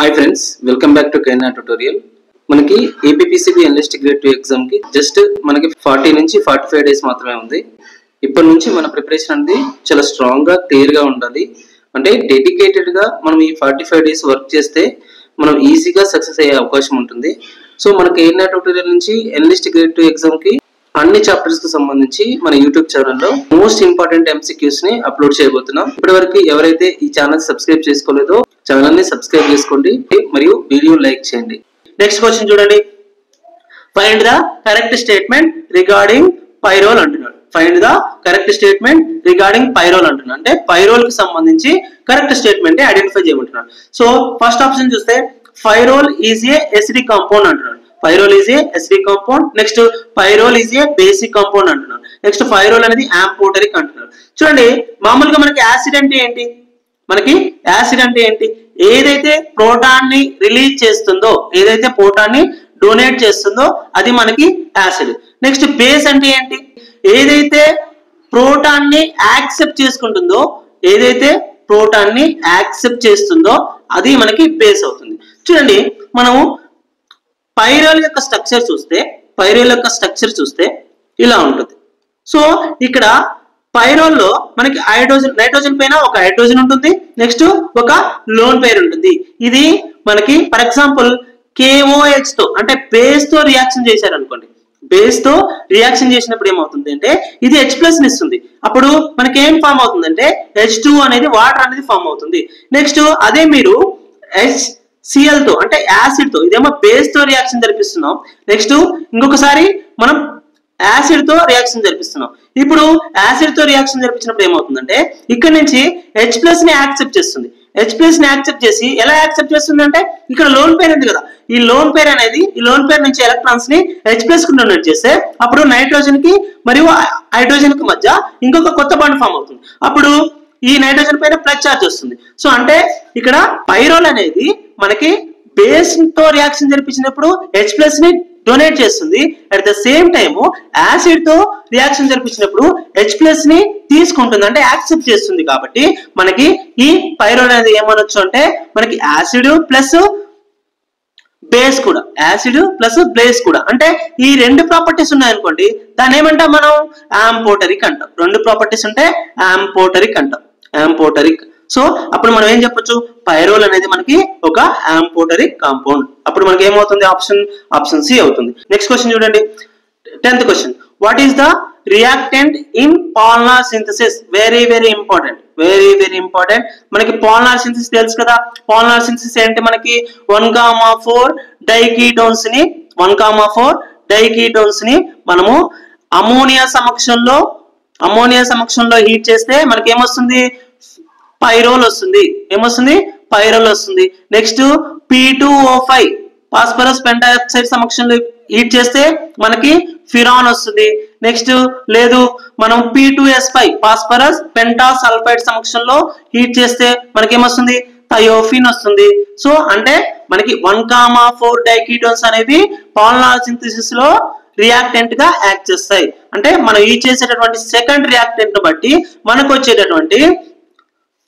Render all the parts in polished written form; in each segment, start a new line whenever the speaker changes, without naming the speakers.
Hi friends, welcome back to కైనా tutorial. మనకి APPCB analyst grade 2 exam కి just మనకి 40 నుంచి 45 డేస్ మాత్రమే ఉంది. ఇప్పటి నుంచి మన ప్రిపరేషన్ అనేది చాలా స్ట్రాంగ్ గా క్లియర్ గా ఉండాలి. అంటే డెడికేటెడ్ గా మనం ఈ 45 డేస్ వర్క్ చేస్తే మనం ఈజీగా సక్సెస్ అయ్యే అవకాశం ఉంటుంది. సో మన కైనా ట్యుటోరియల్ నుంచి ఎనలిస్ట్ గ్రేడ్ 2 ఎగ్జామ్ కి అన్ని చాప్టర్స్ కు సంబంధించి మన యూట్యూబ్ ఛానల్లో మోస్ట్ ఇంపార్టెంట్ ఎంసీక్యూస్ ని అప్లోడ్ చేయబోతున్నాం. ఇప్పటివరకు ఎవరైతే ఈ ఛానల్ సబ్స్క్రైబ్ చేసుకోలేదో ఛానల్ ని సబ్స్క్రైబ్ చేసుకోండి మరియు వీడియో లైక్ చేయండి. నెక్స్ట్ క్వశ్చన్ చూడండి. Find the correct statement regarding pyrrole అంటున్నాడు. Find the correct statement regarding pyrrole అంటున్నాడు. అంటే పైరోల్ కి సంబంధించి కరెక్ట్ స్టేట్మెంట్ ఐడెంటిఫై చేయమంటున్నాడు. సో ఫస్ట్ ఆప్షన్ చూస్తే pyrrole is a acidic compound అంటున్నాడు. Pyrrole is a acidic compound. Next pyrrole is a basic compound అంటున్నాడు. Next pyrrole అనేది యాంపోటరిక్ అంటున్నాడు. చూడండి, మామూలుగా మనకి యాసిడ్ అంటే ఏంటి? మనకి యాసిడ్ అంటే ఏంటి? ఏదైతే ప్రోటాన్ ని రిలీజ్ చేస్తుందో, ఏదైతే ప్రోటాన్ ని డొనేట్ చేస్తుందో అది మనకి యాసిడ్. నెక్స్ట్ బేస్ అంటే ఏంటి? ఏదైతే ప్రోటాన్ ని యాక్సెప్ట్ చేసుకుంటుందో, ఏదైతే ప్రోటాన్ ని యాక్సెప్ట్ చేస్తుందో అది మనకి బేస్ అవుతుంది. చూడండి, మనము పైరోల్ యొక్క స్ట్రక్చర్ చూస్తే ఇలా ఉంటుంది. సో ఇక్కడ పైరోల్లో మనకి నైట్రోజన్ పైన ఒక హైడ్రోజన్ ఉంటుంది. నెక్స్ట్ ఒక లోన్ పేర్ ఉంటుంది. ఇది మనకి ఫర్ ఎగ్జాంపుల్ KOH తో అంటే బేస్ తో రియాక్షన్ చేశారు అనుకోండి. బేస్ తో రియాక్షన్ చేసినప్పుడు ఏమవుతుంది అంటే ఇది H+ ఇస్తుంది. అప్పుడు మనకి ఏం ఫామ్ అవుతుందంటే H2 అనేది వాటర్ అనేది ఫామ్ అవుతుంది. నెక్స్ట్ అదే మీరు HCl తో అంటే యాసిడ్ తో, ఇదేమో బేస్ తో రియాక్షన్ జరిపిస్తున్నాం. నెక్స్ట్ ఇంకొకసారి మనం యాసిడ్ తో రియాక్షన్ జరిపిస్తున్నాం. ఇప్పుడు యాసిడ్ తో రియాక్షన్ జరిపించినప్పుడు ఏమవుతుందంటే ఇక్కడ నుంచి H+ ని యాక్సెప్ట్ చేస్తుంది. H+ ని యాక్సెప్ట్ చేసి ఎలా యాక్సెప్ట్ చేస్తుంది అంటే ఇక్కడ లోన్ పేర్ ఉంది కదా, ఈ లోన్ పేర్ అనేది ఈ లోన్ పేర్ నుంచి ఎలక్ట్రాన్స్ ని H+ కు డొనేట్ చేస్తే అప్పుడు నైట్రోజన్ కి మరియు హైడ్రోజన్ కి మధ్య ఇంకొక కొత్త బాండ్ ఫామ్ అవుతుంది. అప్పుడు ఈ నైట్రోజన్ పైన ప్లస్ చార్జ్ వస్తుంది. సో అంటే ఇక్కడ పైరోల్ అనేది మనకి బేస్ తో రియాక్షన్ జరిపించినప్పుడు H+ ని డొనేట్ చేస్తుంది. At the same time acid తో రియాక్షన్ జరిపించినప్పుడు H+ ని తీసుకుంటుంది, అంటే యాక్సెప్ట్ చేస్తుంది. కాబట్టి మనకి ఈ పైరోల్ అనేది ఏమనొచ్చు అంటే మనకి యాసిడ్ ప్లస్ బేస్ కూడా, యాసిడ్ ప్లస్ బేస్ కూడా, అంటే ఈ రెండు ప్రాపర్టీస్ ఉన్నాయనుకోండి, దాన్ని ఏమంటాం మనం? యాంపోటరిక్ అంటాం. రెండు ప్రాపర్టీస్ ఉంటే యాంపోటరిక్ అంటాం. యాంపోటరిక్. సో అప్పుడు మనం ఏం చెప్పొచ్చు? పైరోల్ అనేది మనకి ఒక యాంపోటరిక్ కాంపౌండ్. అప్పుడు మనకి ఏమవుతుంది? ఆప్షన్ సి అవుతుంది. నెక్స్ట్ క్వశ్చన్ చూడండి, 10th question. What is the reactant in polymer synthesis? Very very important. మనకి పాలిమర్ సింథసిస్ తెలుసు కదా. పాలిమర్ సింథసిస్ ఏంటి? మనకి 1,4 డైకీటోన్స్ ని మనము అమోనియా సమక్షంలో హీట్ చేస్తే మనకి ఏమొస్తుంది? పైరోల్ వస్తుంది. పైరోల్ వస్తుంది. నెక్స్ట్ P2O5 ఫాస్ఫరస్ పెంటాక్సైడ్ సమక్షంలో హీట్ చేస్తే మనకి ఫిరాన్ వస్తుంది. నెక్స్ట్ లేదు, మనం P2S5 ఫాస్ఫరస్ పెంటాసల్ఫైడ్ సమక్షంలో హీట్ చేస్తే మనకి ఏమొస్తుంది? థయోఫిన్ వస్తుంది. సో అంటే మనకి 1,4 డైకీటోన్స్ అనేవి పాలిమర్ సింథసిస్ లో రియాక్టెంట్ గా యాక్ట్ చేస్తాయి. అంటే మనం యూజ్ చేసేటటువంటి సెకండ్ రియాక్టెంట్ ను బట్టి మనకు వచ్చేటటువంటి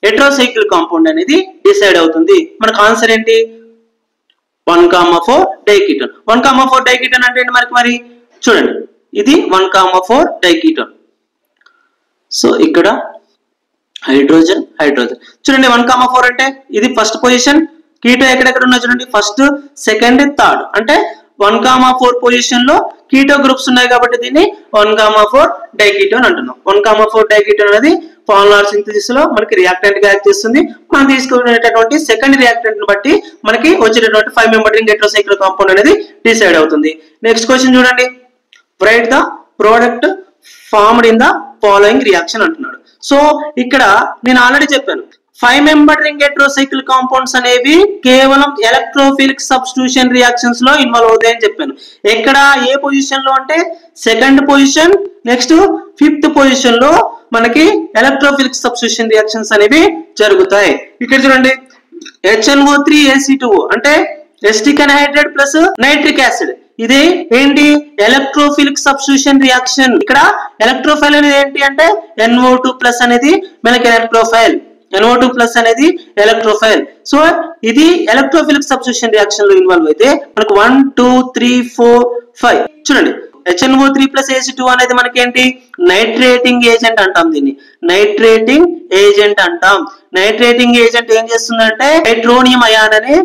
హెట్రోసైకిల్ కాంపౌండ్ అనేది డిసైడ్ అవుతుంది. మనకు ఆన్సర్ ఏంటి? 1,4 డైకీటోన్. 1,4 డైకీటోన్ అంటే ఏంటి మరి చూడండి, ఇది 1,4 డైకీటోన్. సో ఇక్కడ హైడ్రోజన్ చూడండి, 1,4 అంటే ఇది ఫస్ట్ పొజిషన్. కీటో ఎక్కడెక్కడ ఉన్నా చూడండి, ఫస్ట్, సెకండ్, థర్డ్. అంటే 1,4 పొజిషన్ లో కీటో గ్రూప్స్ ఉన్నాయి కాబట్టి దీన్ని 1,4 డైకీటోన్ అంటున్నాం. 1,4 డైకీటోన్ అనేది పాలిమర్ సింథసిస్ లో మనకి రియాక్టెంట్ గా యాక్ట్ చేస్తుంది. మనం తీసుకునేటటువంటి సెకండ్ రియాక్టెంట్ ను బట్టి మనకి వచ్చేటటువంటి 5 మెంబర్ రింగ్ హెట్రోసైకిల్ కాంపౌండ్ అనేది డిసైడ్ అవుతుంది. నెక్స్ట్ క్వశ్చన్ చూడండి. Right the product formed in the following reaction అంటున్నాడు. సో ఇక్కడ నేను ఆల్రెడీ చెప్పాను, 5 మెంబర్ రింగ్ హెట్రోసైకిల్ కాంపౌండ్స్ అనేవి కేవలం ఎలక్ట్రోఫిలిక్ సబ్స్టిట్యూషన్ రియాక్షన్స్ లో ఇన్వాల్వ్ అవుతాయని చెప్పాను. ఎక్కడ ఏ పొజిషన్ లో అంటే second position, next 5th position లో మనకి ఎలక్ట్రోఫిలిక్ సబ్స్టిట్యూషన్ రియాక్షన్స్ అనేవి జరుగుతాయి. ఇక్కడ చూడండి, HNO3Ac2O అంటే acetic anhydride plus nitric acid. ఇది ఏంటి? Electrophilic substitution reaction. ఇక్కడ ఎలక్ట్రోఫైల్ అనేది ఏంటి అంటే NO2+ అనేది మనకి ఎలక్ట్రోఫైల్. NO2 ప్లస్ అనేది ఎలక్ట్రోఫైల్. సో ఇది ఎలక్ట్రోఫిలిక్ సబ్స్టిట్యూషన్ రియాక్షన్ లో ఇన్వాల్వ్ అయితే మనకు 1 2 3 4 5 చూడండి. HNO3 ప్లస్ Ac2 అనేది మనకి ఏంటి, నైట్రేటింగ్ ఏజెంట్ అంటాం. దీన్ని నైట్రేటింగ్ ఏజెంట్ అంటాం. నైట్రేటింగ్ ఏజెంట్ ఏం చేస్తుందంటే నైట్రోనియం అయాన్ అనే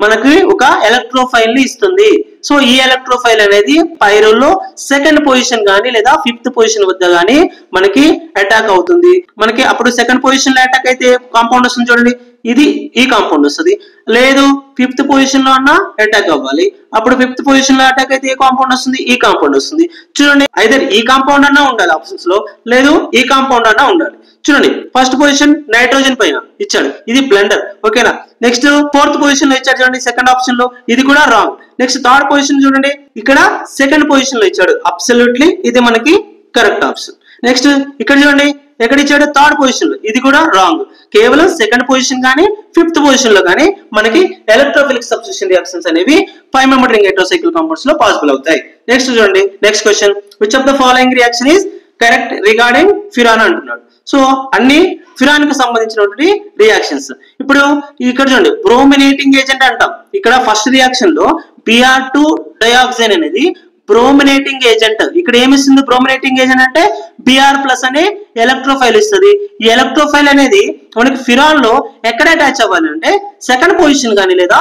మనకి ఒక ఎలక్ట్రోఫైల్ ని ఇస్తుంది. సో ఈ ఎలక్ట్రోఫైల్ అనేది పైరోల్ లో సెకండ్ పొజిషన్ గానీ లేదా ఫిఫ్త్ పొజిషన్ వద్ద గానీ మనకి అటాక్ అవుతుంది. మనకి అప్పుడు సెకండ్ పొజిషన్ లో అటాక్ అయితే కాంపౌండ్ వస్తుంది చూడండి, ఇది ఈ కాంపౌండ్ వస్తుంది. లేదు ఫిఫ్త్ పొజిషన్ లో అన్నా అటాక్ అవ్వాలి, అప్పుడు ఫిఫ్త్ పొజిషన్ లో అటాక్ అయితే ఏ కాంపౌండ్ వస్తుంది, ఈ కాంపౌండ్ వస్తుంది. చూడండి ఐదర్ ఈ కాంపౌండ్ అన్నా ఉండాలి ఆప్షన్స్ లో, లేదు ఈ కాంపౌండ్ అన్నా ఉండాలి. చూడండి ఫస్ట్ పొజిషన్ నైట్రోజన్ పైన ఇచ్చాడు, ఇది బ్లెండర్. ఓకేనా. నెక్స్ట్ ఫోర్త్ పొజిషన్ లో ఇచ్చాడు చూడండి సెకండ్ ఆప్షన్ లో, ఇది కూడా రాంగ్. నెక్స్ట్ థర్డ్ పొజిషన్ చూడండి, ఇక్కడ సెకండ్ పొజిషన్ లో ఇచ్చాడు, అబ్సల్యూట్లీ ఇది మనకి కరెక్ట్ ఆప్షన్. నెక్స్ట్ ఇక్కడ చూడండి ఎక్కడ ఇచ్చాడు, థర్డ్ పొజిషన్ లో, ఇది కూడా రాంగ్. కేవలం సెకండ్ పొజిషన్ కానీ ఫిఫ్త్ పొజిషన్ లో కానీ మనకి ఎలక్ట్రోఫిలిక్ సబ్స్టిట్యూషన్ రియాక్షన్స్ అనేవి 5 మెంబర్ రింగ్ హెటెరోసైకిల్ కాంపౌండ్స్ లో పాసిబుల్ అవుతాయి. నెక్స్ట్ చూడండి next question, which of the following reaction is correct regarding furan అంటున్నాడు. సో అన్ని ఫ్యూరాన్ కు సంబంధించినటువంటి రియాక్షన్స్. ఇప్పుడు ఇక్కడ చూడండి బ్రోమినేటింగ్ ఏజెంట్ అంటాం. ఇక్కడ ఫస్ట్ రియాక్షన్ లో Br2 డయాక్సైన్ అనేది బ్రోమినేటింగ్ ఏజెంట్. ఇక్కడ ఏమిస్తుంది బ్రోమినేటింగ్ ఏజెంట్ అంటే Br ప్లస్ అనే ఎలక్ట్రోఫైల్ ఇస్తుంది. ఈ ఎలక్ట్రోఫైల్ అనేది మనకి ఫిరాన్ లో ఎక్కడ అటాచ్ అవ్వాలి అంటే సెకండ్ పొజిషన్ కానీ లేదా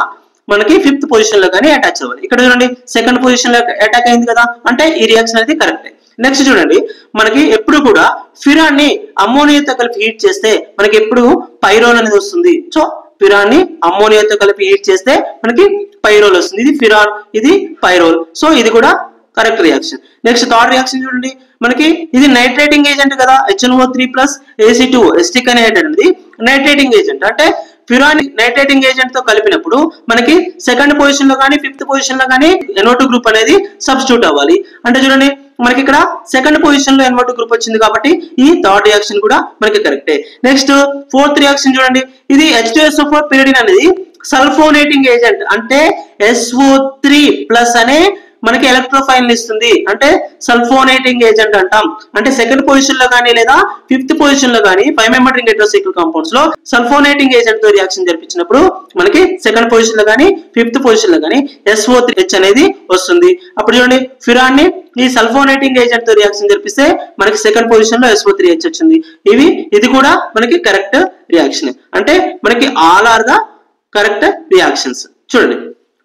మనకి ఫిఫ్త్ పొజిషన్ లో కానీ అటాచ్ అవ్వాలి. ఇక్కడ చూడండి సెకండ్ పొజిషన్ లో అటాక్ అయింది కదా, అంటే ఈ రియాక్షన్ అనేది కరెక్ట్. నెక్స్ట్ చూడండి మనకి ఎప్పుడు కూడా ఫిరాన్ ని అమ్మోనియాతో కలిపి హీట్ చేస్తే మనకి ఎప్పుడు పైరోల్ అనేది వస్తుంది. సో ఫిరాన్ ని అమ్మోనియాతో కలిపి హీట్ చేస్తే మనకి పైరోల్ వస్తుంది. ఇది ఫిరాన్, ఇది పైరోల్. సో ఇది కూడా correct reaction. Next third reaction చూడండి మనకి ఇది నైట్రేటింగ్ ఏజెంట్ కదా, HNO3 ప్లస్ Ac2 ఎస్టిక్ అనేటది అనేది నైట్రేటింగ్ ఏజెంట్. అంటే ఫ్యూరాన్ నైట్రేటింగ్ ఏజెంట్ తో కలిపినప్పుడు మనకి సెకండ్ పొజిషన్ లో కానీ ఫిఫ్త్ పొజిషన్ లో కానీ NO2 గ్రూప్ అనేది సబ్స్టిట్యూట్ అవ్వాలి. అంటే చూడండి మనకి ఇక్కడ సెకండ్ పొజిషన్ లో NO2 గ్రూప్ వచ్చింది కాబట్టి ఈ థర్డ్ రియాక్షన్ కూడా మనకి కరెక్టే. నెక్స్ట్ ఫోర్త్ రియాక్షన్ చూడండి, ఇది H2SO4 పిరిడిన్ అనేది సల్ఫోనేటింగ్ ఏజెంట్. అంటే SO3 ప్లస్ అనే మనకి ఎలక్ట్రోఫైల్ ఇస్తుంది. అంటే సల్ఫోనేటింగ్ ఏజెంట్ అంటాం. అంటే సెకండ్ పొజిషన్ లో కానీ లేదా ఫిఫ్త్ పొజిషన్ లో కానీ 5 మెంబర్ రింగ్ హెటెరోసైకిల్ కాంపౌండ్స్ లో సల్ఫోనేటింగ్ ఏజెంట్ తో రియాక్షన్ జరిపించినప్పుడు మనకి సెకండ్ పొజిషన్ లో కానీ ఫిఫ్త్ పొజిషన్ లో కానీ SO3H అనేది వస్తుంది. అప్పుడు చూడండి ఫిరాన్ ని ఈ సల్ఫోనేటింగ్ ఏజెంట్ తో రియాక్షన్ జరిపిస్తే మనకి సెకండ్ పొజిషన్ లో SO3H వచ్చింది. ఇది కూడా మనకి కరెక్ట్ రియాక్షన్. అంటే మనకి all are the correct reactions. చూడండి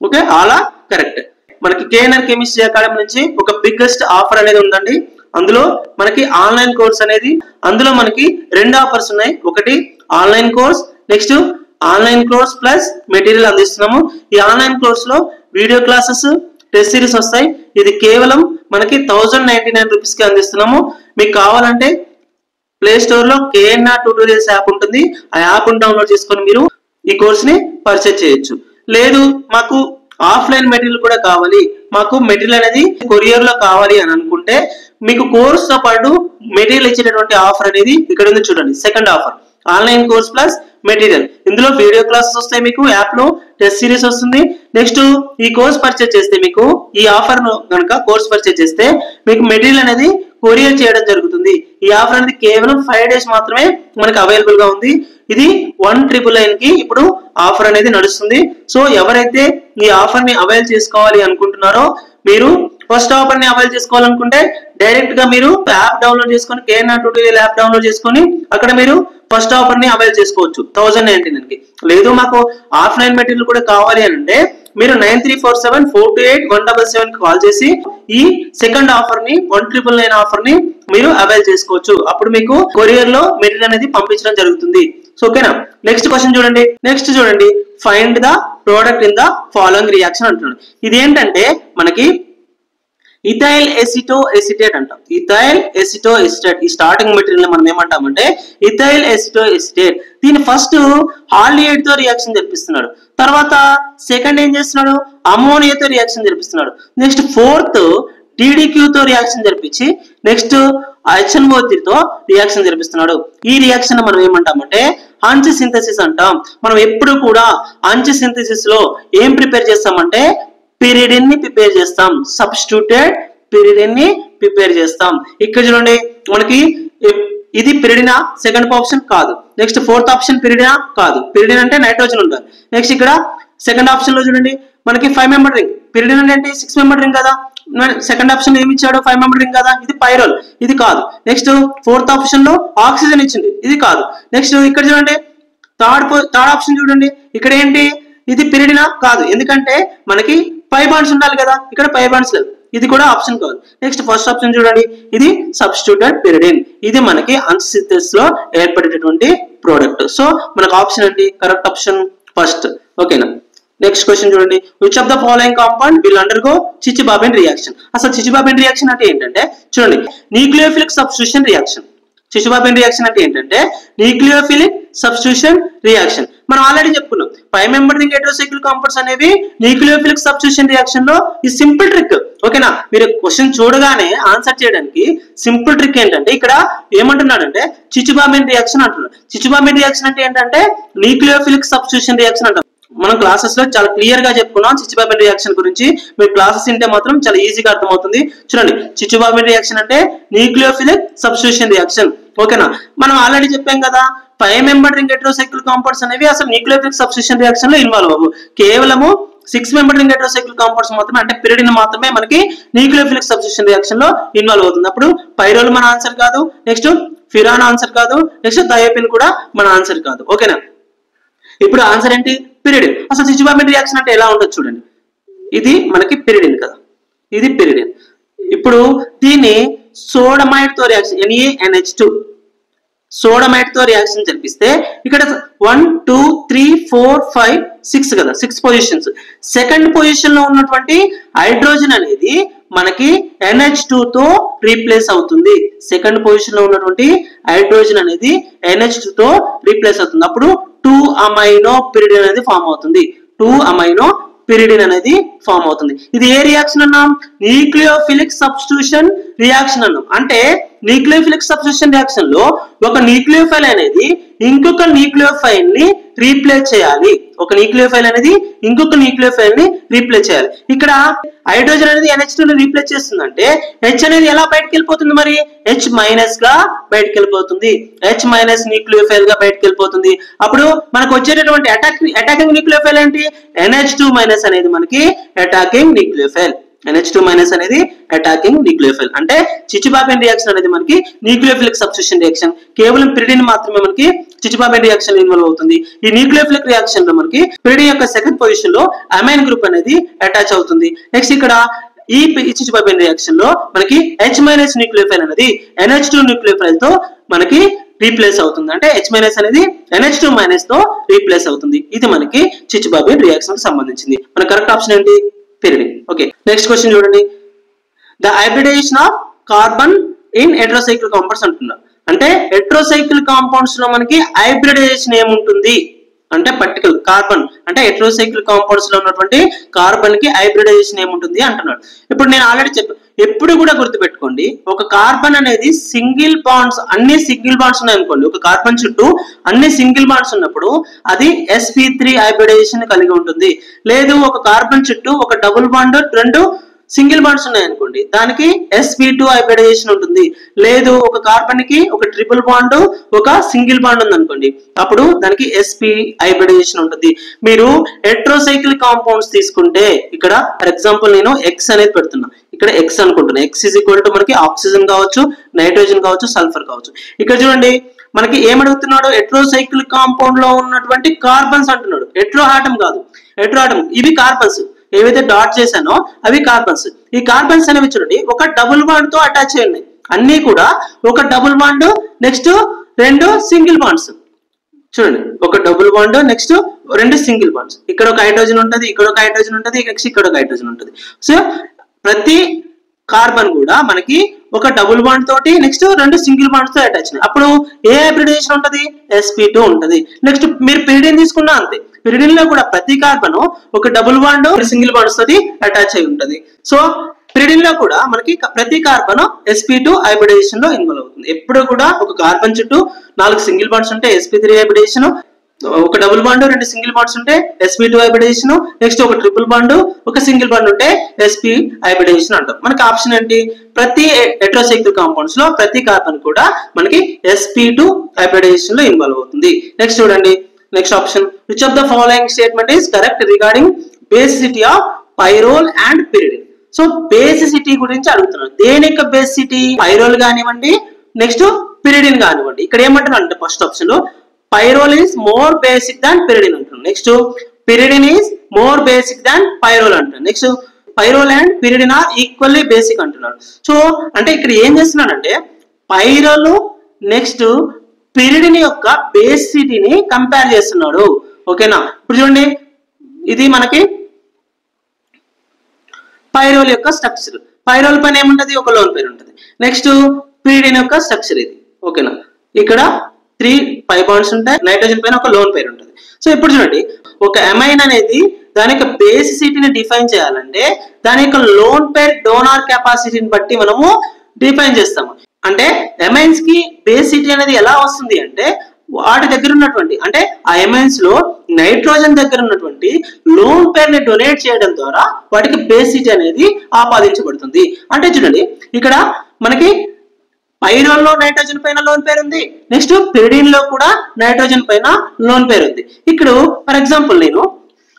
ఓకే, ఆల్ ఆర్ కరెక్ట్. మనకి KNR కెమిస్ట్రీ అకాడమీ నుంచి ఒక బిగ్గెస్ట్ ఆఫర్ అనేది ఉందండి. అందులో మనకి ఆన్లైన్ కోర్స్ అనేది, అందులో మనకి 2 ఆఫర్స్ ఉన్నాయి. ఒకటి online course, next online course plus material అందిస్తున్నాము. ఈ ఆన్లైన్ కోర్స్ లో వీడియో క్లాసెస్, టెస్ట్ సిరీస్ వస్తాయి. ఇది కేవలం మనకి 1099 రూపీస్ కి అందిస్తున్నాము. మీకు కావాలంటే ప్లే స్టోర్ లో KNR ట్యూటోరియల్స్ యాప్ ఉంటుంది. ఆ యాప్ డౌన్లోడ్ చేసుకొని మీరు ఈ కోర్స్ ని పర్చేజ్ చేయొచ్చు. లేదు మాకు ఆఫ్లైన్ మెటీరియల్ కూడా కావాలి, మాకు మెటీరియల్ అనేది కొరియర్ లో కావాలి అని అనుకుంటే మీకు కోర్స్ తో పాటు మెటీరియల్ ఇచ్చేటటువంటి ఆఫర్ అనేది ఇక్కడ ఉంది చూడండి. Second offer online course plus material. ఇందులో వీడియో క్లాసెస్ వస్తాయి, మీకు యాప్ లో టెస్ట్ సిరీస్ వస్తుంది. నెక్స్ట్ ఈ కోర్స్ పర్చేజ్ చేస్తే మీకు ఈ ఆఫర్ కనుక కోర్స్ పర్చేజ్ చేస్తే మీకు మెటీరియల్ అనేది కొరియర్ చేయడం జరుగుతుంది. ఈ ఆఫర్ అనేది కేవలం 5 డేస్ మాత్రమే మనకి అవైలబుల్ గా ఉంది. ఇది 1999 కి ఇప్పుడు ఆఫర్ అనేది నడుస్తుంది. సో ఎవరైతే ఈ ఆఫర్ ని అవైల్ చేసుకోవాలి అనుకుంటున్నారో, మీరు ఫస్ట్ ఆఫర్ ని అవైల్ చేసుకోవాలనుకుంటే డైరెక్ట్ గా మీరు యాప్ డౌన్లోడ్ చేసుకొని KNR ట్యూటోరియల్ యాప్ డౌన్లోడ్ చేసుకొని అక్కడ మీరు ఫస్ట్ ఆఫర్ ని అవైల్ చేసుకోవచ్చు 1099 కి. లేదు మాకు ఆఫ్లైన్ మెటీరియల్ కూడా కావాలి అంటే మీరు 9347428177 కి కాల్ చేసి ఈ సెకండ్ ఆఫర్ ని 1999 ఆఫర్ ని మీరు అవైల్ చేసుకోవచ్చు. అప్పుడు మీకు కొరియర్ లో మెటీరియల్ అనేది పంపించడం జరుగుతుంది. సో ఓకేనా. నెక్స్ట్ క్వశ్చన్ చూడండి. నెక్స్ట్ చూడండి, find the product in the following reaction అంటున్నాడు. ఇది ఏంటంటే మనకి ఇథైల్ ఎసిటో ఎసిటేట్ అంటాం. ఇథైల్ ఎసిటో ఎసిటేట్ ఈ స్టార్టింగ్ మెటీరియల్ మనం ఏమంటామంటే ఇథైల్ ఎసిటో ఎసిటేట్. దీని ఫస్ట్ హాల్డిహైడ్ తో రియాక్షన్ జరిపిస్తున్నాడు, తర్వాత సెకండ్ ఏం చేస్తున్నాడు అమోనియాతో రియాక్షన్ జరిపిస్తున్నాడు, నెక్స్ట్ ఫోర్త్ DDQ తో రియాక్షన్ జరిపించి నెక్స్ట్ HNO3 తో రియాక్షన్ జరిపిస్తున్నాడు. ఈ రియాక్షన్ మనం ఏమంటామంటే అంచు సింథసిస్ అంటాం. మనం ఎప్పుడు కూడా అంచు సింథసిస్ లో ఏం ప్రిపేర్ చేస్తామంటే పిరిడిన్ ని ప్రిపేర్ చేస్తాం, సబ్స్టిట్యూటెడ్ పిరిడిన్ ని ప్రిపేర్ చేస్తాం. ఇక్కడ చూడండి మనకి ఇది పిరిడినా? సెకండ్ ఆప్షన్ కాదు. నెక్స్ట్ ఫోర్త్ ఆప్షన్ పిరిడినా? కాదు. పిరిడిన్ అంటే నైట్రోజన్ ఉండాలి. నెక్స్ట్ ఇక్కడ సెకండ్ ఆప్షన్ లో చూడండి మనకి 5 మెంబర్ రింగ్. పిరిడిన్ అంటే 6 మెంబర్ రింగ్ కదా. సెకండ్ ఆప్షన్ ఏమి ఇచ్చాడు? 5 మెంబర్ రింగ్ కదా. ఇది పైరోల్, ఇది కాదు. నెక్స్ట్ ఫోర్త్ ఆప్షన్ లో ఆక్సిజన్ ఇచ్చింది, ఇది కాదు. నెక్స్ట్ ఇక్కడ చూడండి థర్డ్ ఆప్షన్ చూడండి, ఇక్కడ ఏంటి? ఇది పిరిడినా? కాదు. ఎందుకంటే మనకి 5 బాండ్స్ ఉండాలి కదా, ఇక్కడ 5 బాండ్స్ లేదు, ఇది కూడా ఆప్షన్ కాదు. నెక్స్ట్ ఫస్ట్ ఆప్షన్ చూడండి, ఇది సబ్స్టిట్యూటెడ్ పిరిడిన్. ఇది మనకి అన్సిథసిస్ లో ఏర్పడేటటువంటి ప్రోడక్ట్. సో మనకు ఆప్షన్ ఏంటి? Correct option first. ఓకేనా. నెక్స్ట్ క్వశ్చన్ చూడండి, which of the following compound will undergo Chichibabin reaction? అసలు చిచిబాబెన్ రియాక్షన్ అంటే ఏంటంటే చూడండి, nucleophilic substitution reaction. Chichibabin reaction అంటే ఏంటంటే న్యూక్లియోఫిలిక్ సబ్స్టిట్యూషన్ రియాక్షన్. మనం ఆల్రెడీ చెప్పుకున్నాం 5 మెంబర్ రింగ్ హెటెరోసైక్లిక్ కాంపౌండ్స్ అనేవి న్యూక్లియోఫిలిక్ సబ్స్టిట్యూషన్ రియాక్షన్ లో ఈ సింపుల్ ట్రిక్. ఓకేనా. మీరు క్వశ్చన్ చూడగానే ఆన్సర్ చేయడానికి సింపుల్ ట్రిక్ ఏంటంటే ఇక్కడ ఏమంటున్నాడంటే చిచిబాబెన్ రియాక్షన్ అంటున్నాడు. చిచిబాబెన్ రియాక్షన్ అంటే ఏంటంటే న్యూక్లియోఫిలిక్ సబ్స్టిట్యూషన్ రియాక్షన్ అంటారు. మనం క్లాసెస్ లో చాలా క్లియర్ గా చెప్పుకున్నాం చిచిబాబెన్ రియాక్షన్ గురించి. మీరు క్లాసెస్ వింటే మాత్రం చాలా ఈజీగా అర్థమవుతుంది. చూడండి, చిచిబాబెన్ రియాక్షన్ అంటే న్యూక్లియోఫిలిక్ సబ్స్టిట్యూషన్ రియాక్షన్. ఓకేనా. మనం ఆల్రెడీ చెప్పాం కదా 5 మెంబర్ రింగ్ హెటెరోసైక్లిక్ కాంపౌండ్స్ అనేవి అసలు న్యూక్లియోఫిలిక్ సబ్స్టిట్యూషన్ రియాక్షన్ లో ఇన్వాల్వ్ అవ్వవు. కేవలము 6 మెంబర్ రింగ్ హెటెరోసైక్లిక్ కాంపౌండ్స్ మాత్రమే, అంటే పిరిడిన్ మాత్రమే మనకి న్యూక్లియోఫిలిక్ సబ్స్టిట్యూషన్ రియాక్షన్ లో ఇన్వాల్వ్ అవుతుంది. అప్పుడు పైరోల్ మన ఆన్సర్ కాదు, నెక్స్ట్ ఫిరాన్ ఆన్సర్ కాదు, నెక్స్ట్ థయోపిన్ కూడా మన ఆన్సర్ కాదు. ఓకేనా. ఇప్పుడు ఆన్సర్ ఏంటి? పిరిడిన్. అసలు చిచిబాబెన్ రియాక్షన్ అంటే ఎలా ఉంటుంది చూడండి, ఇది మనకి పిరిడిన్ కదా, ఇది పిరిడిన్. ఇప్పుడు దీన్ని సోడమైడ్ తో రియాక్షన్ NaNH2 సోడమైడ్ తో రియాక్షన్ జరిపిస్తే ఇక్కడ 1 2 3 4 5 6 కదా, 6 పొజిషన్స్. సెకండ్ పొజిషన్ లో ఉన్నటువంటి హైడ్రోజన్ అనేది మనకి NH2 తో రీప్లేస్ అవుతుంది. సెకండ్ పొజిషన్ లో ఉన్నటువంటి హైడ్రోజన్ అనేది NH2 తో రీప్లేస్ అవుతుంది. అప్పుడు 2 అమైనో పిరిడిన్ అనేది ఫామ్ అవుతుంది. 2 అమైనో పిరిడిన్ అనేది ఫామ్ అవుతుంది. ఇది ఏ రియాక్షన్ అన్నాం? న్యూక్లియోఫిలిక్ సబ్స్టిట్యూషన్ రియాక్షన్ అన్నాం. అంటే న్యూక్లియోఫిలిక్ సబ్స్టిట్యూషన్ రియాక్షన్ లో ఒక న్యూక్లియోఫైల్ అనేది ఇంకొక న్యూక్లియోఫైల్ ని రీప్లేస్ చేయాలి. ఒక న్యూక్లియోఫైల్ అనేది ఇంకొక న్యూక్లియోఫైల్ ని రీప్లేస్ చేయాలి. ఇక్కడ హైడ్రోజన్ అనేది NH2 ని రీప్లేస్ చేస్తుందంటే H అనేది ఎలా బయటకు వెళ్ళిపోతుంది? మరి H మైనస్ గా బయటకు వెళ్ళిపోతుంది. H మైనస్ న్యూక్లియోఫైల్ గా బయటకు వెళ్ళిపోతుంది. అప్పుడు మనకు వచ్చేటటువంటి అటాకింగ్ న్యూక్లియోఫైల్ ఏంటి? NH2 మైనస్ అనేది మనకి అటాకింగ్ న్యూక్లియోఫైల్. NH2 మైనస్ అనేది అటాకింగ్ న్యూక్లియోఫైల్. అంటే చిచిబాబెన్ రియాక్షన్ అనేది మనకి న్యూక్లియోఫిలిక్ సబ్స్టిట్యూషన్ రియాక్షన్. కేవలం పిరిడిన్ మాత్రమే మనకి చిచిబాబెన్ రియాక్షన్ ఇన్వాల్వ్ అవుతుంది. ఈ న్యూక్లియోఫిలిక్ రియాక్షన్ లో మనకి పిరిడిన్ యొక్క సెకండ్ పొజిషన్ లో అమైన్ గ్రూప్ అనేది అటాచ్ అవుతుంది. నెక్స్ట్ ఇక్కడ ఈ చిచిబాబెన్ రియాక్షన్ లో మనకి H మైనస్ న్యూక్లియోఫైల్ అనేది NH2 న్యూక్లియోఫైల్ తో మనకి రీప్లేస్ అవుతుంది. అంటే H మైనస్ అనేది NH2 మైనస్ తో రీప్లేస్ అవుతుంది. ఇది మనకి చిచిబాబెన్ రియాక్షన్ కి సంబంధించింది. మన కరెక్ట్ ఆప్షన్ ఏంటి? పిరిడిన్. ఓకే. నెక్స్ట్ క్వశ్చన్ చూడండి, the hybridisation of carbon in heterocyclic compounds అంటున్నారు. అంటే హెటెరోసైక్లిక్ కాంపౌండ్స్ లో మనకి హైబ్రిడైజేషన్ ఏముంటుంది అంటే పర్టికులర్ కార్బన్, అంటే హెటెరోసైక్లిక్ కాంపౌండ్స్ లో ఉన్నటువంటి కార్బన్ కి హైబ్రిడైజేషన్ ఏముంటుంది అంటున్నాడు. ఇప్పుడు నేను ఆల్రెడీ చెప్పాను, ఎప్పుడు కూడా గుర్తుపెట్టుకోండి, ఒక కార్బన్ అనేది సింగిల్ బాండ్స్, అన్ని సింగిల్ బాండ్స్ ఉన్నాయి అనుకోండి, ఒక కార్బన్ చుట్టూ అన్ని సింగిల్ బాండ్స్ ఉన్నప్పుడు అది sp3 హైబ్రిడైజేషన్ కలిగి ఉంటుంది. లేదు ఒక కార్బన్ చుట్టూ ఒక డబుల్ బాండ్ 2 సింగిల్ బాండ్స్ ఉన్నాయి అనుకోండి, దానికి sp2 హైబ్రిడైజేషన్ ఉంటుంది. లేదు ఒక కార్బన్ కి ఒక ట్రిపుల్ బాండ్ ఒక సింగిల్ బాండ్ ఉంది అనుకోండి, అప్పుడు దానికి sp హైబ్రిడైజేషన్ ఉంటుంది. మీరు హెటెరోసైక్లిక్ కాంపౌండ్స్ తీసుకుంటే ఇక్కడ ఫర్ ఎగ్జాంపుల్ నేను X అనేది పెడుతున్నా, ఇక్కడ X అనుకుంటున్నా. X ఈజ్ ఈక్వల్ టు మనకి ఆక్సిజన్ కావచ్చు, నైట్రోజన్ కావచ్చు, సల్ఫర్ కావచ్చు. ఇక్కడ చూడండి మనకి ఏమడుగుతున్నాడు? హెటెరోసైక్లిక్ కాంపౌండ్ లో ఉన్నటువంటి కార్బన్స్ అంటున్నాడు. హెటెరోఆటం కాదు, హెటెరోఆటం ఇవి కార్బన్స్, ఏవైతే డాట్ చేశానో అవి కార్బన్స్. ఈ కార్బన్స్ అనేవి చూడండి ఒక డబుల్ బాండ్ తో అటాచ్ అయ్యి ఉన్నాయి. అన్ని కూడా ఒక double bond, next 2 single bonds. చూడండి ఒక double bond, next 2 single bonds. ఇక్కడ ఒక హైడ్రోజన్ ఉంటుంది, ఇక్కడ ఒక హైడ్రోజన్ ఉంటుంది, నెక్స్ట్ ఇక్కడ ఒక హైడ్రోజన్ ఉంటుంది. సో ప్రతి కార్బన్ కూడా మనకి ఒక డబుల్ బాండ్ తోటి నెక్స్ట్ 2 సింగిల్ బాండ్స్ తో అటాచ్ ఉన్నాయి. అప్పుడు ఏ హైబ్రిడైజేషన్ ఉంటుంది? sp2 ఉంటుంది. నెక్స్ట్ మీరు పిరిడిన్ తీసుకున్నా అంతే, పిరిడిన్ లో కూడా ప్రతి కార్బన్ ఒక డబుల్ బాండ్ సింగిల్ బాండ్స్ తోటి అటాచ్ అయి ఉంటుంది. సో పిరిడిన్ లో కూడా మనకి ప్రతి కార్బన్ sp2 హైబ్రిడైజేషన్ లో ఇన్వాల్వ్ అవుతుంది. ఎప్పుడు కూడా ఒక కార్బన్ చుట్టూ 4 సింగిల్ బాండ్స్ ఉంటే sp3 హైబ్రిడైజేషన్, ఒక డబుల్ బాండ్ రెండు సింగిల్ బాండ్స్ ఉంటే sp2 హైబ్రిడైజేషన్, నెక్స్ట్ ఒక ట్రిపుల్ బాండ్ ఒక సింగిల్ బాండ్ ఉంటే sp హైబ్రిడైజేషన్ అంటాం. మనకి ఆప్షన్ ఏంటి? ప్రతి హెటెరోసైక్లిక్ కాంపౌండ్స్ లో ప్రతి కార్బన్ కూడా మనకి sp2 హైబ్రిడైజేషన్ లో ఇన్వాల్వ్ అవుతుంది. నెక్స్ట్ చూడండి, next option, which of the following statement is correct regarding basicity of pyrrole and pyridine. So basicity గురించి అడుగుతున్నాను. దేని యొక్క బేసిసిటీ? పైరోల్ కానివ్వండి, నెక్స్ట్ పిరిడిన్ కానివ్వండి. ఇక్కడ ఏమంటున్నాను అంటే ఫస్ట్ ఆప్షన్ లో pyrrole is more basic than pyridine అంటున్నాను. Next pyridine is more basic than pyrrole అంటున్నాను. Next pyrrole and pyridine are equally basic అంటున్నాడు. సో అంటే ఇక్కడ ఏం చేస్తున్నానంటే పైరోల్ నెక్స్ట్ పిరిడిన్ యొక్క బేసిసిటీని కంపేర్ చేస్తున్నాడు. ఓకేనా? ఇప్పుడు చూడండి, ఇది మనకి పైరోల్ యొక్క స్ట్రక్చర్. పైరోల్ పైన ఏముంటది? ఒక లోన్ పేరు ఉంటుంది. నెక్స్ట్ పిరిడిన్ యొక్క స్ట్రక్చర్ ఇది. ఓకేనా? ఇక్కడ 3 పై బాండ్స్ ఉంటాయి, నైట్రోజన్ పైన ఒక లోన్ పేరు ఉంటుంది. సో ఇప్పుడు చూడండి, ఒక అమైన్ అనేది దాని యొక్క బేసిసిటీని డిఫైన్ చేయాలంటే దాని యొక్క లోన్ పేర్ డోనార్ కెపాసిటీని బట్టి మనము డిఫైన్ చేస్తాము. అంటే అమైన్స్ కి బేసిసిటీ అనేది ఎలా వస్తుంది అంటే వాటి దగ్గర ఉన్నటువంటి అంటే ఆ అమైన్స్ లో నైట్రోజన్ దగ్గర ఉన్నటువంటి లోన్ పేర్ ని డొనేట్ చేయడం ద్వారా వాటికి బేసిసిటీ అనేది ఆపాదించబడుతుంది. అంటే చూడండి, ఇక్కడ మనకి పైరోల్ లో నైట్రోజన్ పైన లోన్ పేరు ఉంది, నెక్స్ట్ పిరిడిన్ లో కూడా నైట్రోజన్ పైన లోన్ పేరు ఉంది. ఇక్కడ ఫర్ ఎగ్జాంపుల్ నేను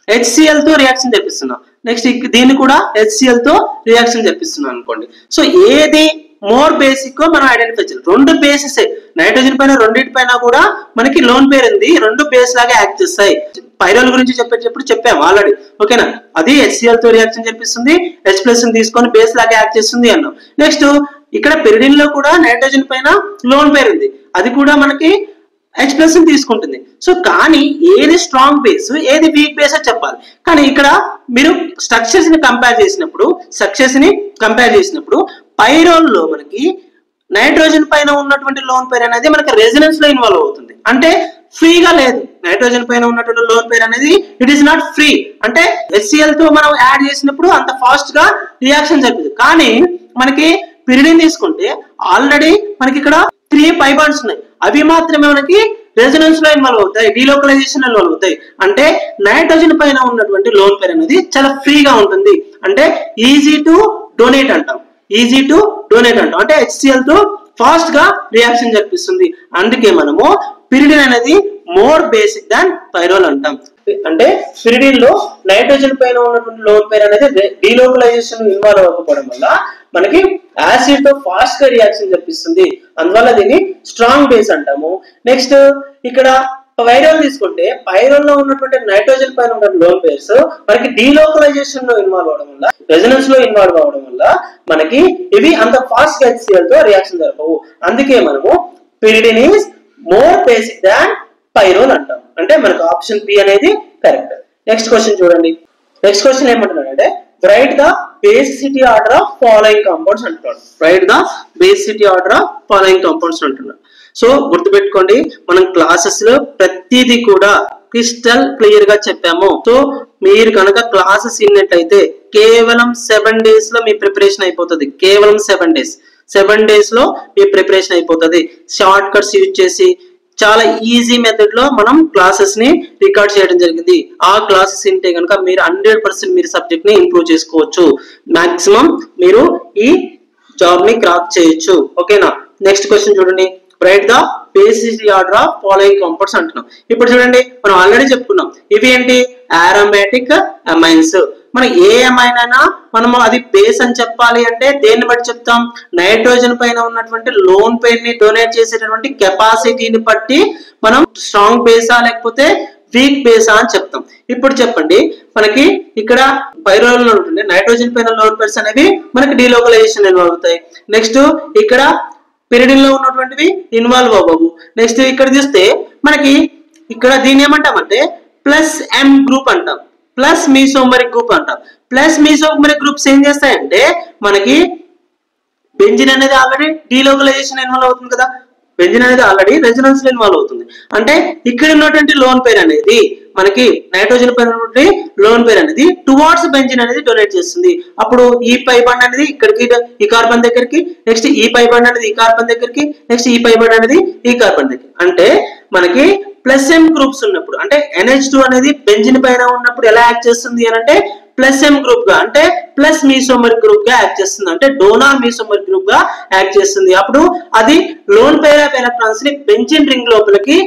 HCl తో రియాక్షన్ చేపిస్తున్నా, నెక్స్ట్ దీన్ని కూడా HCl తో రియాక్షన్ చేపిస్తున్నాను అనుకోండి. సో ఏది మోర్ బేసిక్ మనం ఐడెంటిఫై చేయాలి. రెండు బేసెస్ నైట్రోజన్ పైన రెండింటి పైన కూడా మనకి లోన్ పేరు ఉంది, రెండు బేస్ లాగా యాక్ట్ చేస్తాయి. పైరోల్ గురించి చెప్పేటప్పుడు చెప్పాము ఆల్రెడీ. ఓకేనా? అది HCl తో రియాక్షన్ చేపిస్తుంది, H+ తీసుకొని బేస్ లాగా యాక్ట్ చేస్తుంది అన్నాం. నెక్స్ట్ ఇక్కడ పిరిడిన్ లో కూడా నైట్రోజన్ పైన లోన్ పేరు ఉంది, అది కూడా మనకి H+ తీసుకుంటుంది. సో కానీ ఏది స్ట్రాంగ్ బేస్ ఏది వీక్ బేస్ అని చెప్పాలి. కానీ ఇక్కడ మీరు స్ట్రక్చర్స్ ని కంపేర్ చేసినప్పుడు పైరోల్ లో మనకి నైట్రోజన్ పైన ఉన్నటువంటి లోన్ పేర్ అనేది మనకి రెజొనెన్స్ లో ఇన్వాల్వ్ అవుతుంది. అంటే ఫ్రీగా లేదు. నైట్రోజన్ పైన ఉన్నటువంటి లోన్ పేర్ అనేది ఇట్ ఈస్ నాట్ ఫ్రీ. అంటే HCl తో మనం యాడ్ చేసినప్పుడు అంత ఫాస్ట్ గా రియాక్షన్ జరుగుతుంది. కానీ మనకి పిరిడిన్ తీసుకుంటే ఆల్రెడీ మనకి ఇక్కడ 3 పై బాండ్స్ ఉన్నాయి, అవి మాత్రమే మనకి రెజొనెన్స్ లో ఇన్వాల్వ్ అవుతాయి, డీలోకలైజేషన్ ఇన్వాల్వ్ అవుతాయి. అంటే నైట్రోజన్ పైన ఉన్నటువంటి లోన్ పేర్ అనేది చాలా ఫ్రీగా ఉంటుంది. అంటే ఈజీ టు డొనేట్ అంటాం. అంటే HCl తో ఫాస్ట్ గా రియాక్షన్ జరిపిస్తుంది. అందుకే మనము పిరిడిన్ అనేది మోర్ బేసిక్ దాన్ పైరోల్ అంటాం. అంటే పిరిడిన్ లో నైట్రోజన్ పైన ఉన్నటువంటి లోన్ పేర్ అనేది డీలోకలైజేషన్ ఇన్వాల్వ్ అవ్వకపోవడం వల్ల మనకి యాసిడ్ తో ఫాస్ట్ గా రియాక్షన్ జరిపిస్తుంది. అందువల్ల దీన్ని స్ట్రాంగ్ బేస్ అంటాము. నెక్స్ట్ ఇక్కడ పైరోల్ తీసుకుంటే పైరోల్ లో ఉన్నటువంటి నైట్రోజన్ పైన ఉన్న లోన్ పేర్స్ మనకి డీలోకలైజేషన్ లో ఇన్వాల్వ్ అవడం వల్ల, రెజొనెన్స్ లో ఇన్వాల్వ్ అవడం వల్ల మనకి ఇవి అంత ఫాస్ట్ గా HCl తో రియాక్షన్ జరపవు. అందుకే మనము pyridine is more basic than pyrrole అంటాం. అంటే మనకు ఆప్షన్ బి అనేది కరెక్ట్. నెక్స్ట్ క్వశ్చన్ చూడండి. నెక్స్ట్ క్వశ్చన్ ఏమంటున్నాడంటే right the basicity order of following compounds అంటున్నాడు. సో గుర్తుపెట్టుకోండి, మనం క్లాసెస్ లో ప్రతిదీ కూడా క్రిస్టల్ క్లియర్ గా చెప్పాము. సో మీరు కనుక క్లాసెస్ విన్నట్లయితే కేవలం 7 days లో మీ ప్రిపరేషన్ అయిపోతుంది. కేవలం 7 days లో మీ ప్రిపరేషన్ అయిపోతుంది. షార్ట్ కట్స్ యూజ్ చేసి చాలా ఈజీ మెథడ్ లో మనం క్లాసెస్ ని రికార్డ్ చేయడం జరిగింది. ఆ క్లాసెస్ వింటే కనుక మీరు 100% మీరు సబ్జెక్ట్ ని ఇంప్రూవ్ చేసుకోవచ్చు. మాక్సిమం మీరు ఈ జాబ్ ని క్రాక్ చేయొచ్చు. ఓకేనా? నెక్స్ట్ క్వశ్చన్ చూడండి. Right the basicity order of following compounds అంటున్నాం. ఇప్పుడు చూడండి, మనం ఆల్రెడీ చెప్పుకున్నాం ఇవి ఏంటి? Aromatic amines. మనం ఏ అమైన్ అయినా మనము అది బేస్ అని చెప్పాలి అంటే దేన్ని బట్టి చెప్తాం? నైట్రోజన్ పైన ఉన్నటువంటి లోన్ పేర్ ని డొనేట్ చేసేటటువంటి కెపాసిటీని బట్టి మనం స్ట్రాంగ్ బేసా లేకపోతే వీక్ బేసా అని చెప్తాం. ఇప్పుడు చెప్పండి, మనకి ఇక్కడ పైరోల్ లో ఉంటుంది నైట్రోజన్ పైన లోన్ పేర్స్ అనేవి మనకి డీలోకలైజేషన్ ఇన్వాల్వ్ అవుతాయి. నెక్స్ట్ ఇక్కడ పిరిడిన్ లో ఉన్నటువంటివి ఇన్వాల్వ్ అవ్వవు. నెక్స్ట్ ఇక్కడ చూస్తే మనకి ఇక్కడ దీన్ని ఏమంటామంటే +M గ్రూప్ అంటాం, ప్లస్ మీసోమరిక్ గ్రూప్ అంటాం. ప్లస్ మీసోమరిక్ గ్రూప్స్ ఏం చేస్తాయంటే మనకి బెంజిన్ అనేది ఆల్రెడీ డీలోకలైజేషన్ ఇన్వాల్వ్ అవుతుంది కదా, బెంజిన్ అనేది ఆల్రెడీ రెజొనెన్స్ లో ఇన్వాల్వ్ అవుతుంది. అంటే ఇక్కడ ఉన్నటువంటి లోన్ పేర్ అనేది మనకి నైట్రోజన్ పైన ఉన్నటువంటి లోన్ పేర్ అనేది టువార్డ్స్ బెంజిన్ అనేది డొనేట్ చేస్తుంది. అప్పుడు ఈ పై బాండ్ అనేది ఇక్కడికి ఈ కార్బన్ దగ్గరికి, నెక్స్ట్ ఈ పై బాండ్ అనేది ఈ కార్బన్ దగ్గరికి, నెక్స్ట్ ఈ పై బాండ్ అనేది ఈ కార్బన్ దగ్గరికి. అంటే మనకి ప్లస్ ఎం గ్రూప్స్ ఉన్నప్పుడు అంటే NH2 అనేది బెంజిన్ పైన ఉన్నప్పుడు ఎలా యాక్ట్ చేస్తుంది అని అంటే ప్లస్ ఎం గ్రూప్ గా అంటే ప్లస్ మీసోమర్ గ్రూప్ గా యాక్ట్ చేస్తుంది అంటే డోనార్ మీసోమర్ గ్రూప్ గా యాక్ట్ చేస్తుంది. అప్పుడు అది లోన్ పెయిర్ ఆఫ్ ఎలక్ట్రాన్స్ ని బెంజిన్ రింగ్ లోపలికి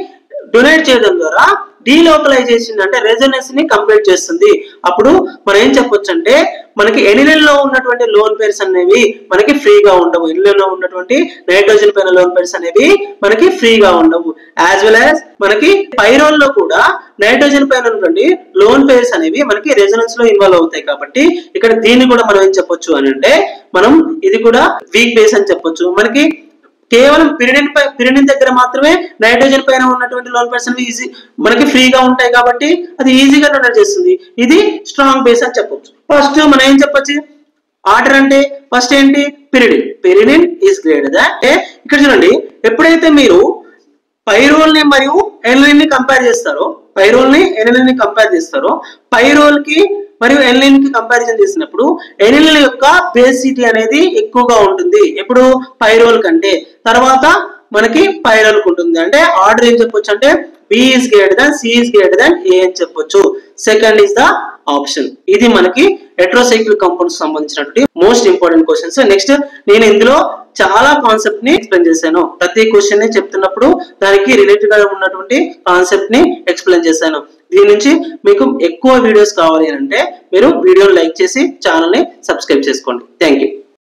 డొనేట్ చేయడం ద్వారా డీలోకలైజేషన్ అంటే రెజొనెన్స్ ని కంప్లీట్ చేస్తుంది. అప్పుడు మనం ఏం చెప్పొచ్చు అంటే మనకి ఎనిలిన్ లో ఉన్నటువంటి లోన్ పేర్స్ అనేవి మనకి ఫ్రీగా ఉండవు. ఎనిలిన్ లో ఉన్నటువంటి నైట్రోజన్ పైన లోన్ పేర్స్ అనేవి మనకి ఫ్రీగా ఉండవు. యాజ్ వెల్ యాజ్ మనకి పైరోల్ లో కూడా నైట్రోజన్ పైన ఉన్నటువంటి లోన్ పేర్స్ అనేవి మనకి రెజొనెన్స్ లో ఇన్వాల్వ్ అవుతాయి. కాబట్టి ఇక్కడ దీన్ని కూడా మనం ఏం చెప్పొచ్చు అని అంటే మనం ఇది కూడా వీక్ బేస్ అని చెప్పొచ్చు. మనకి కేవలం పిరిడిన్ దగ్గర మాత్రమే నైట్రోజన్ పైన ఉన్నటువంటి లోన్ పేర్స్ అనేవి ఈజీ మనకి ఫ్రీగా ఉంటాయి కాబట్టి అది ఈజీగా డొనేట్ చేస్తుంది. ఇది స్ట్రాంగ్ బేస్ అని చెప్పొచ్చు. ఫస్ట్ మనం ఏం చెప్పొచ్చు ఆర్డర్ అంటే ఫస్ట్ ఏంటి పిరిడిన్ ఈజ్ గ్రేటర్ దాన్ ఇక్కడ చూడండి ఎప్పుడైతే మీరు పైరోల్ ని మరియు ఎనిలిన్ ని కంపేర్ చేస్తారో పైరోల్ కి మరియు ఎనిలిన్ కి కంపారిజన్ చేసినప్పుడు ఎనిలిన్ యొక్క బేసిటీ అనేది ఎక్కువగా ఉంటుంది ఎప్పుడు పైరోల్ కంటే. తర్వాత మనకి పైరోల్ కు ఉంటుంది. అంటే ఆర్డర్ ఏం చెప్పొచ్చు అంటే B is greater than C is greater than A అని చెప్పొచ్చు. Second is the option. ఇది మనకి హెట్రోసైక్లిక్ కాంపౌండ్స్ సంబంధించినటువంటి మోస్ట్ ఇంపార్టెంట్ క్వశ్చన్స్. నెక్స్ట్ నేను ఇందులో చాలా కాన్సెప్ట్ ని ఎక్స్ప్లెయిన్ చేశాను. ప్రతి క్వశ్చన్ ని చెప్తున్నప్పుడు దానికి రిలేటెడ్ గా ఉన్నటువంటి కాన్సెప్ట్ ని ఎక్స్ప్లెయిన్ చేశాను. దీని నుంచి మీకు ఎక్కువ వీడియోస్ కావాలి అంటే మీరు వీడియోని లైక్ చేసి ఛానల్ ని సబ్స్క్రైబ్ చేసుకోండి. Thank you.